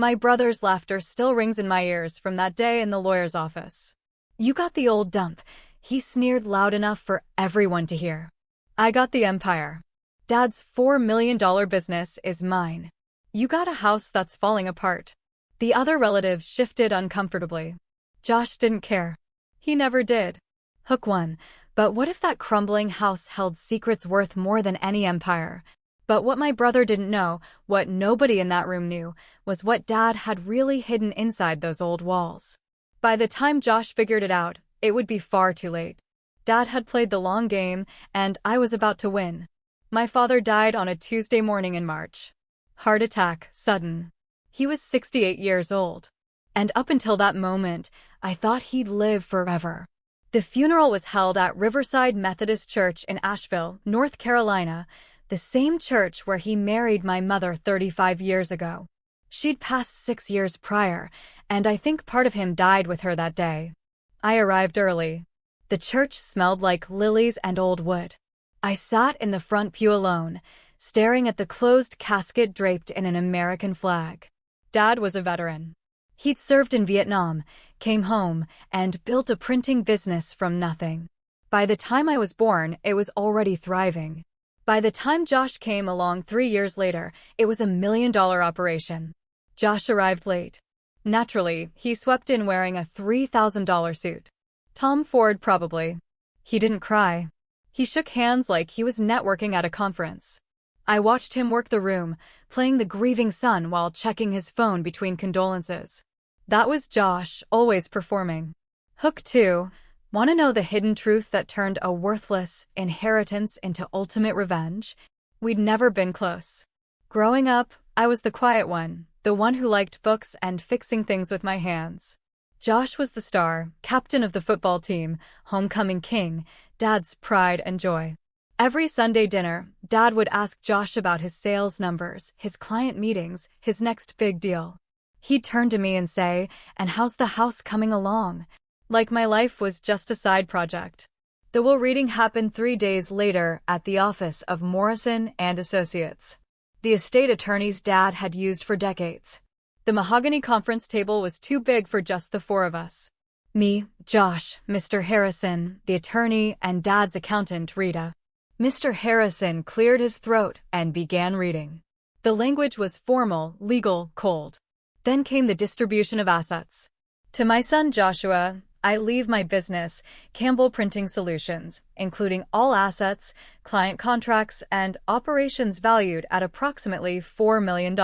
My brother's laughter still rings in my ears from that day in the lawyer's office. "You got the old dump," he sneered loud enough for everyone to hear. "I got the empire. Dad's $4 million business is mine. You got a house that's falling apart." The other relatives shifted uncomfortably. Josh didn't care. He never did. Hook 1. But what if that crumbling house held secrets worth more than any empire? But what my brother didn't know, what nobody in that room knew, was what Dad had really hidden inside those old walls. By the time Josh figured it out, it would be far too late. Dad had played the long game, and I was about to win. My father died on a Tuesday morning in March. Heart attack, sudden. He was 68 years old. And up until that moment, I thought he'd live forever. The funeral was held at Riverside Methodist Church in Asheville, North Carolina, the same church where he married my mother 35 years ago. She'd passed 6 years prior, and I think part of him died with her that day. I arrived early. The church smelled like lilies and old wood. I sat in the front pew alone, staring at the closed casket draped in an American flag. Dad was a veteran. He'd served in Vietnam, came home, and built a printing business from nothing. By the time I was born, it was already thriving. By the time Josh came along 3 years later, it was $1 million operation. Josh arrived late. Naturally, he swept in wearing a $3,000 suit. Tom Ford, probably. He didn't cry. He shook hands like he was networking at a conference. I watched him work the room, playing the grieving son while checking his phone between condolences. That was Josh, always performing. Hook 2. Want to know the hidden truth that turned a worthless inheritance into ultimate revenge? We'd never been close. Growing up, I was the quiet one, the one who liked books and fixing things with my hands. Josh was the star, captain of the football team, homecoming king, Dad's pride and joy. Every Sunday dinner, Dad would ask Josh about his sales numbers, his client meetings, his next big deal. He'd turn to me and say, "And how's the house coming along?" Like my life was just a side project. The will reading happened 3 days later at the office of Morrison and Associates, the estate attorneys Dad had used for decades. The mahogany conference table was too big for just the 4 of us. Me, Josh, Mr. Harrison, the attorney, and Dad's accountant, Rita. Mr. Harrison cleared his throat and began reading. The language was formal, legal, cold. Then came the distribution of assets. To my son Joshua, I leave my business, Campbell Printing Solutions, including all assets, client contracts, and operations valued at approximately $4 million.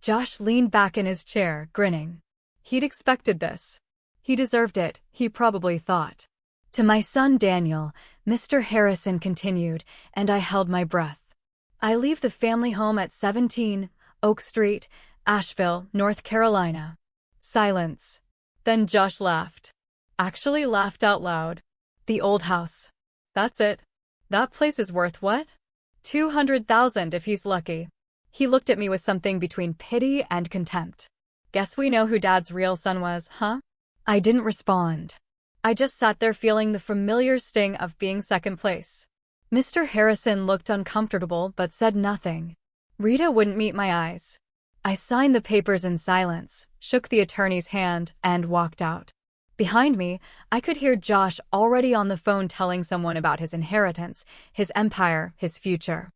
Josh leaned back in his chair, grinning. He'd expected this. He deserved it, he probably thought. To my son Daniel, Mr. Harrison continued, and I held my breath. I leave the family home at 17 Oak Street, Asheville, North Carolina. Silence. Then Josh laughed. Actually laughed out loud. The old house. That's it. That place is worth what? $200,000 if he's lucky. He looked at me with something between pity and contempt. Guess we know who Dad's real son was, huh? I didn't respond. I just sat there feeling the familiar sting of being second place. Mr. Harrison looked uncomfortable but said nothing. Rita wouldn't meet my eyes. I signed the papers in silence, shook the attorney's hand, and walked out. Behind me, I could hear Josh already on the phone telling someone about his inheritance, his empire, his future.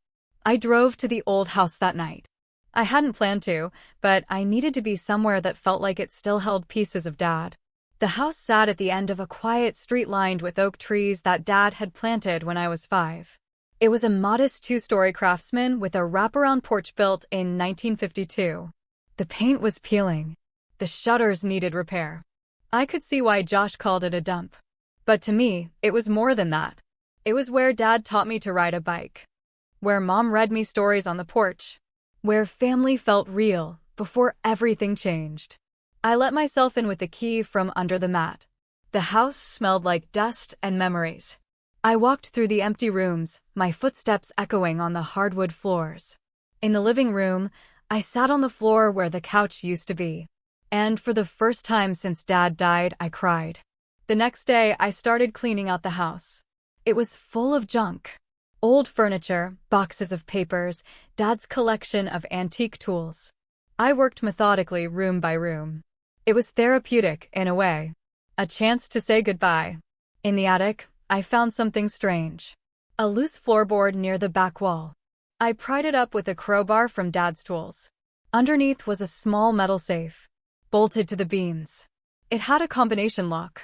I drove to the old house that night. I hadn't planned to, but I needed to be somewhere that felt like it still held pieces of Dad. The house sat at the end of a quiet street lined with oak trees that Dad had planted when I was 5. It was a modest 2-story craftsman with a wraparound porch built in 1952. The paint was peeling. The shutters needed repair. I could see why Josh called it a dump. But to me, it was more than that. It was where Dad taught me to ride a bike. Where Mom read me stories on the porch. Where family felt real before everything changed. I let myself in with the key from under the mat. The house smelled like dust and memories. I walked through the empty rooms, my footsteps echoing on the hardwood floors. In the living room, I sat on the floor where the couch used to be. And for the first time since Dad died, I cried. The next day, I started cleaning out the house. It was full of junk. Old furniture, boxes of papers, Dad's collection of antique tools. I worked methodically room by room. It was therapeutic in a way. A chance to say goodbye. In the attic, I found something strange. A loose floorboard near the back wall. I pried it up with a crowbar from Dad's tools. Underneath was a small metal safe, bolted to the beams. It had a combination lock.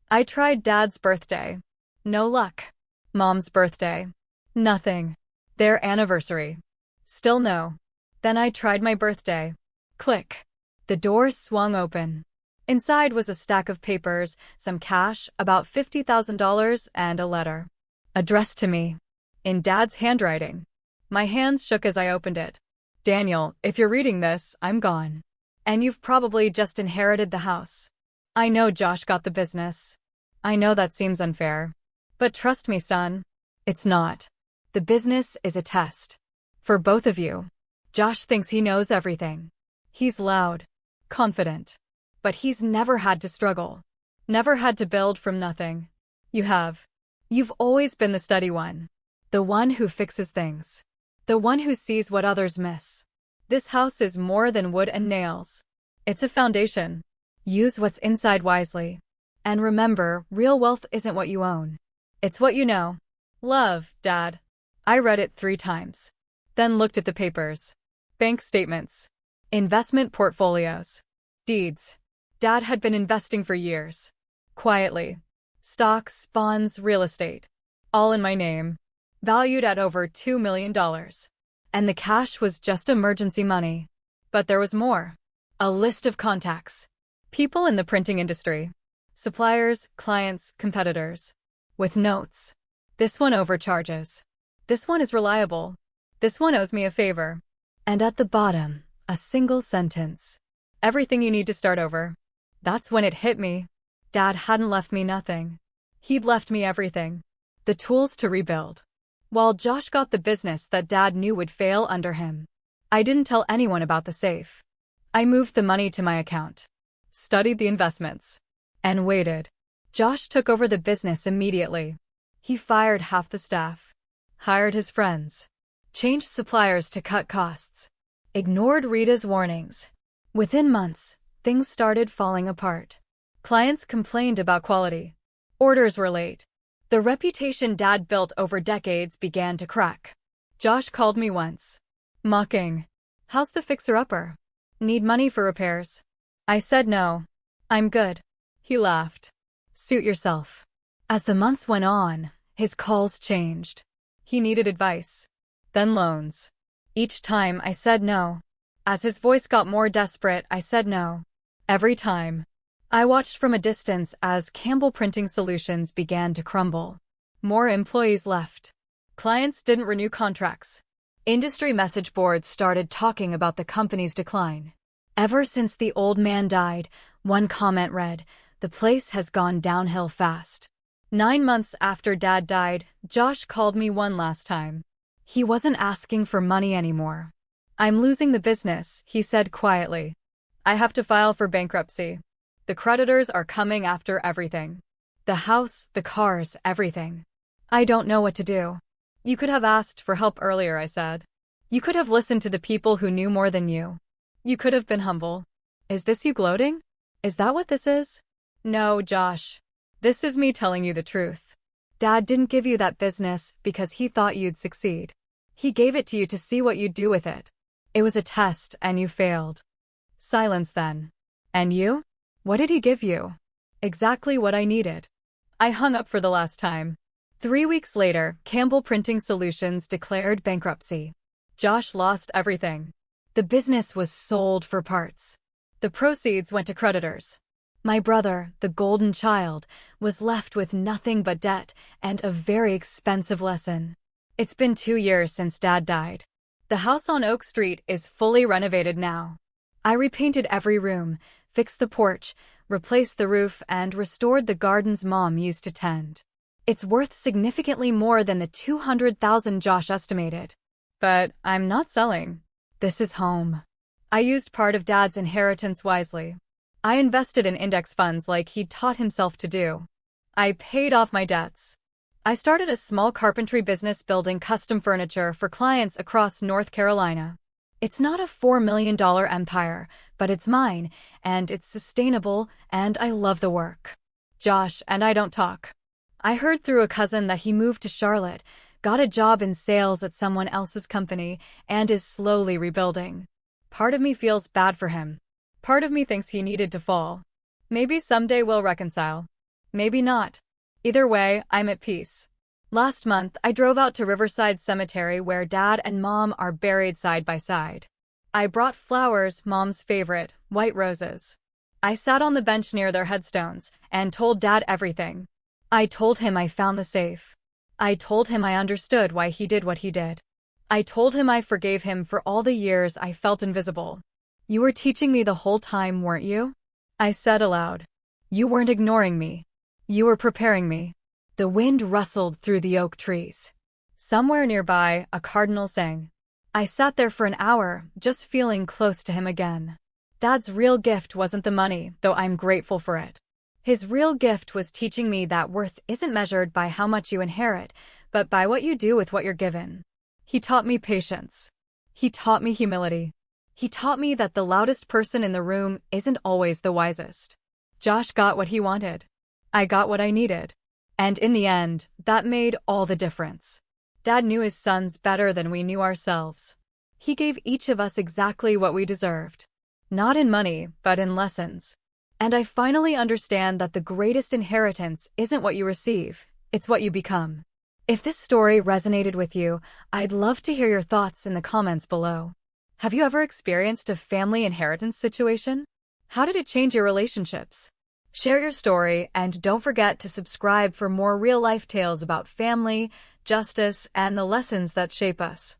I tried Dad's birthday. No luck. Mom's birthday. Nothing. Their anniversary. Still no. Then I tried my birthday. Click. The doors swung open. Inside was a stack of papers, some cash, about $50,000, and a letter. Addressed to me. In Dad's handwriting. My hands shook as I opened it. Daniel, if you're reading this, I'm gone. And you've probably just inherited the house. I know Josh got the business. I know that seems unfair. But trust me, son. It's not. The business is a test. For both of you. Josh thinks he knows everything. He's loud. Confident. But he's never had to struggle. Never had to build from nothing. You have. You've always been the steady one. The one who fixes things. The one who sees what others miss. This house is more than wood and nails. It's a foundation. Use what's inside wisely. And remember, real wealth isn't what you own. It's what you know. Love, Dad. I read it 3 times. Then looked at the papers. Bank statements. Investment portfolios. Deeds. Dad had been investing for years. Quietly. Stocks, bonds, real estate. All in my name. Valued at over $2 million. And the cash was just emergency money. But there was more. A list of contacts. People in the printing industry. Suppliers, clients, competitors. With notes. This one overcharges. This one is reliable. This one owes me a favor. And at the bottom, a single sentence. Everything you need to start over. That's when it hit me. Dad hadn't left me nothing. He'd left me everything. The tools to rebuild. While Josh got the business that Dad knew would fail under him. I didn't tell anyone about the safe. I moved the money to my account. Studied the investments. And waited. Josh took over the business immediately. He fired half the staff. Hired his friends. Changed suppliers to cut costs. Ignored Rita's warnings. Within months, things started falling apart. Clients complained about quality. Orders were late. The reputation Dad built over decades began to crack. Josh called me once. Mocking. How's the fixer-upper? Need money for repairs? I said no. I'm good. He laughed. Suit yourself. As the months went on, his calls changed. He needed advice. Then loans. Each time I said no. As his voice got more desperate, I said no. Every time. I watched from a distance as Campbell Printing Solutions began to crumble. More employees left. Clients didn't renew contracts. Industry message boards started talking about the company's decline. Ever since the old man died, one comment read, "The place has gone downhill fast." 9 months after Dad died, Josh called me one last time. He wasn't asking for money anymore. I'm losing the business, he said quietly. I have to file for bankruptcy. The creditors are coming after everything. The house, the cars, everything. I don't know what to do. You could have asked for help earlier, I said. You could have listened to the people who knew more than you. You could have been humble. Is this you gloating? Is that what this is? No, Josh. This is me telling you the truth. Dad didn't give you that business because he thought you'd succeed. He gave it to you to see what you'd do with it. It was a test and you failed. Silence then. And you? What did he give you? Exactly what I needed. I hung up for the last time. 3 weeks later, Campbell Printing Solutions declared bankruptcy. Josh lost everything. The business was sold for parts. The proceeds went to creditors. My brother, the golden child, was left with nothing but debt and a very expensive lesson. It's been 2 years since Dad died. The house on Oak Street is fully renovated now. I repainted every room, fixed the porch, replaced the roof, and restored the gardens Mom used to tend. It's worth significantly more than the $200,000 Josh estimated. But I'm not selling. This is home. I used part of Dad's inheritance wisely. I invested in index funds like he'd taught himself to do. I paid off my debts. I started a small carpentry business building custom furniture for clients across North Carolina. It's not a $4 million empire, but it's mine, and it's sustainable, and I love the work. Josh and I don't talk. I heard through a cousin that he moved to Charlotte, got a job in sales at someone else's company, and is slowly rebuilding. Part of me feels bad for him. Part of me thinks he needed to fall. Maybe someday we'll reconcile. Maybe not. Either way, I'm at peace. Last month, I drove out to Riverside Cemetery where Dad and Mom are buried side by side. I brought flowers, Mom's favorite, white roses. I sat on the bench near their headstones and told Dad everything. I told him I found the safe. I told him I understood why he did what he did. I told him I forgave him for all the years I felt invisible. You were teaching me the whole time, weren't you? I said aloud. You weren't ignoring me. You were preparing me. The wind rustled through the oak trees. Somewhere nearby, a cardinal sang. I sat there for an hour, just feeling close to him again. Dad's real gift wasn't the money, though I'm grateful for it. His real gift was teaching me that worth isn't measured by how much you inherit, but by what you do with what you're given. He taught me patience. He taught me humility. He taught me that the loudest person in the room isn't always the wisest. Josh got what he wanted. I got what I needed. And in the end, that made all the difference. Dad knew his sons better than we knew ourselves. He gave each of us exactly what we deserved. Not in money, but in lessons. And I finally understand that the greatest inheritance isn't what you receive, it's what you become. If this story resonated with you, I'd love to hear your thoughts in the comments below. Have you ever experienced a family inheritance situation? How did it change your relationships? Share your story, and don't forget to subscribe for more real-life tales about family, justice, and the lessons that shape us.